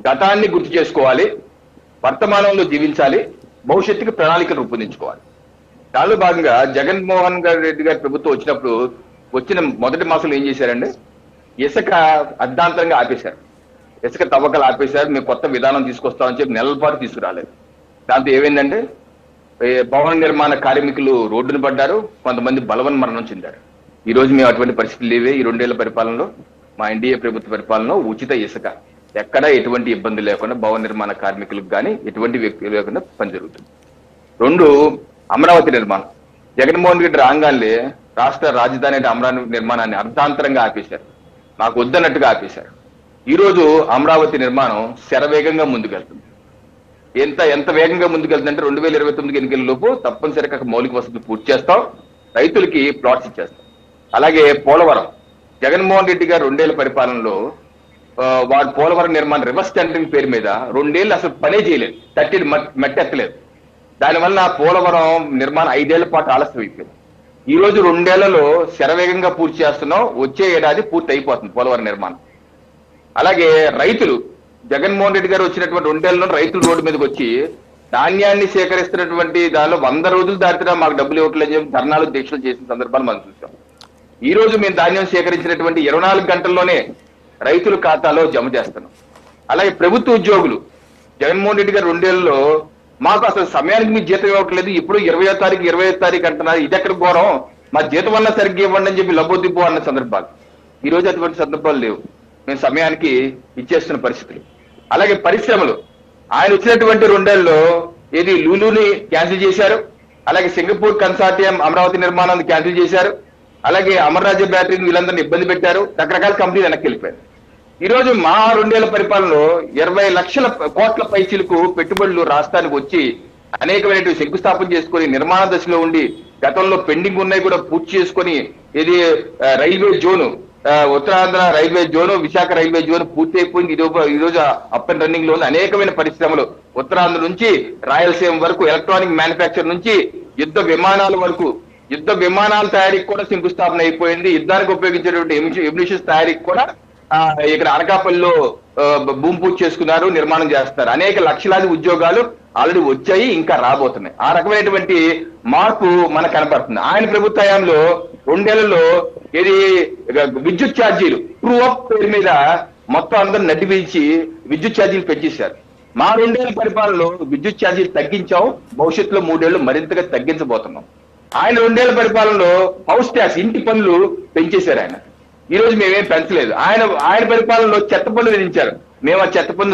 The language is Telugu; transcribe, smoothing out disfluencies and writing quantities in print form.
గతాన్ని గుర్తు చేసుకోవాలి, వర్తమానంలో జీవించాలి, భవిష్యత్తుకి ప్రణాళికలు రూపొందించుకోవాలి. దానిలో భాగంగా జగన్మోహన్ రెడ్డి గారి ప్రభుత్వం వచ్చినప్పుడు వచ్చిన మొదటి మాసంలో ఏం చేశారండి? ఇసుక అర్ధాంతరంగా ఆపేశారు. ఇసుక తవ్వకాలు ఆపేశారు. మేము కొత్త విధానం తీసుకొస్తామని చెప్పి నెలల పాటు తీసుకురాలేదు. దాంతో ఏమైందంటే భవన నిర్మాణ కార్మికులు రోడ్డును పడ్డారు, కొంతమంది బలవన్ మరణం చెందారు. ఈ రోజు మేము అటువంటి పరిస్థితులు లేవే. ఈ 2 ఏళ్ల పరిపాలనలో, మా ఎన్డీఏ ప్రభుత్వ పరిపాలనలో ఉచిత ఇసుక ఎక్కడా ఎటువంటి ఇబ్బంది లేకుండా భవన నిర్మాణ కార్మికులకు కానీ ఎటువంటి వ్యక్తులు లేకుండా పని జరుగుతుంది. 2, అమరావతి నిర్మాణం. జగన్మోహన్ రెడ్డి రాగానే రాష్ట్ర రాజధాని అమరావతి నిర్మాణాన్ని అర్ధాంతరంగా ఆపేశారు, మాకు వద్దన్నట్టుగా ఆపేశారు. ఈ రోజు అమరావతి నిర్మాణం శరవేగంగా ముందుకెళ్తుంది. ఎంత వేగంగా ముందుకెళ్తుందంటే 2029 ఎన్నికల లోపు తప్పనిసరిగా మౌలిక వసతులు పూర్తి చేస్తాం, రైతులకి ప్లాట్స్ ఇచ్చేస్తాం. అలాగే పోలవరం, జగన్మోహన్ రెడ్డి గారు 2 ఏళ్ల పరిపాలనలో వాడు పోలవరం నిర్మాణం రివర్స్ టెండరింగ్ పేరు మీద 2 ఏళ్ళు అసలు పనే చేయలేదు, మట్టెత్తలేదు. దానివల్ల పోలవరం నిర్మాణం 5 ఏళ్ల పాటు ఆలస్యం అయిపోయింది. ఈ రోజు 2 ఏళ్లలో శరవేగంగా పూర్తి చేస్తున్నాం, వచ్చే ఏడాది పూర్తి అయిపోతుంది పోలవరం నిర్మాణం. అలాగే రైతులు, జగన్మోహన్ రెడ్డి గారు వచ్చినటువంటి 2 ఏళ్లలో రైతులు రోడ్డు మీదకి వచ్చి ధాన్యాన్ని సేకరిస్తున్నటువంటి దానిలో 100 రోజులు దాటినా మాకు డబ్బులు ఇవ్వట్లేదని చెప్పి ధర్నాలు, దీక్షలు చేసిన సందర్భాలు మనం చూసాం. ఈ రోజు మేము ధాన్యం సేకరించినటువంటి 24 గంటల్లోనే రైతుల ఖాతాలో జమ చేస్తున్నాం. అలాగే ప్రభుత్వ ఉద్యోగులు, జగన్మోహన్ రెడ్డి గారు 2 ఏళ్లలో మాకు అసలు సమయానికి మీ జీతం ఇవ్వట్లేదు, ఇప్పుడు 20వ తారీఖు 25వ తారీఖు అంటున్నారు, ఇది ఎక్కడ ఘోరం, మా జీతం అన్నా సరిగ్గా ఇవ్వండి అని చెప్పి లబ్బొద్దిపో అన్న సందర్భాలు. ఈ రోజు అటువంటి సందర్భాలు లేవు, మేము సమయానికి ఇచ్చేస్తున్న పరిస్థితులు. అలాగే పరిశ్రమలు, ఆయన వచ్చినటువంటి 2 ఏళ్లలో ఇది లూలుని క్యాన్సిల్ చేశారు, అలాగే సింగపూర్ కన్సార్టియం అమరావతి నిర్మాణాన్ని క్యాన్సిల్ చేశారు, అలాగే అమర్రాజ్య బ్యాటరీని వీళ్ళందరినీ ఇబ్బంది పెట్టారు, రకరకాల కంపెనీలు వెనక్కి వెళ్ళిపోయారు. ఈ రోజు మా 2 ఏళ్ల పరిపాలనలో 20 లక్షల కోట్ల పైచీలకు పెట్టుబడులు రాష్ట్రానికి వచ్చి అనేకమైనటువంటి శంకుస్థాపన చేసుకొని నిర్మాణ దశలో ఉండి గతంలో పెండింగ్ ఉన్నాయి కూడా పూర్తి చేసుకొని ఇది railway zone, Uttarandhra railway zone, Visakha railway zone పూర్తి అయిపోయింది. ఈ రోజు అప్ అండ్ రన్నింగ్ లో ఉన్న అనేకమైన పరిశ్రమలు ఉత్తరాంధ్ర నుంచి రాయలసీమ వరకు, ఎలక్ట్రానిక్ మ్యానుఫ్యాక్చర్ నుంచి యుద్ధ విమానాల వరకు, యుద్ధ విమానాల తయారీకి కూడా శంకుస్థాపన అయిపోయింది. యుద్ధానికి ఉపయోగించేటువంటి ఎమ్యునిషన్స్ తయారీకి కూడా ఇక్కడ అనకాపల్లిలో భూమి పూజ చేసుకున్నారు, నిర్మాణం చేస్తారు. అనేక లక్షలాది ఉద్యోగాలు ఆల్రెడీ వచ్చాయి, ఇంకా రాబోతున్నాయి. ఆ రకమైనటువంటి మార్పు మనకు కనపడుతుంది. ఆయన ప్రభుత్వ హయాంలో 2 ఏళ్లలో ఇది విద్యుత్ ఛార్జీలు ట్రూ అప్ పేరు మీద మొత్తం అందరూ నడ్డిపించి విద్యుత్ ఛార్జీలు పెంచేశారు. మా 2 ఏళ్ల పరిపాలనలో విద్యుత్ ఛార్జీలు తగ్గించాం, భవిష్యత్తులో 3 ఏళ్లు మరింతగా తగ్గించబోతున్నాం. ఆయన 2 ఏళ్ల పరిపాలనలో హౌస్ ట్యాక్స్, ఇంటి పన్నులు పెంచేశారు ఆయన. ఈ రోజు మేమేం పెంచలేదు. ఆయన పరిపాలనలో చెత్త పన్ను విధించారు, మేము ఆ చెత్త పన్ను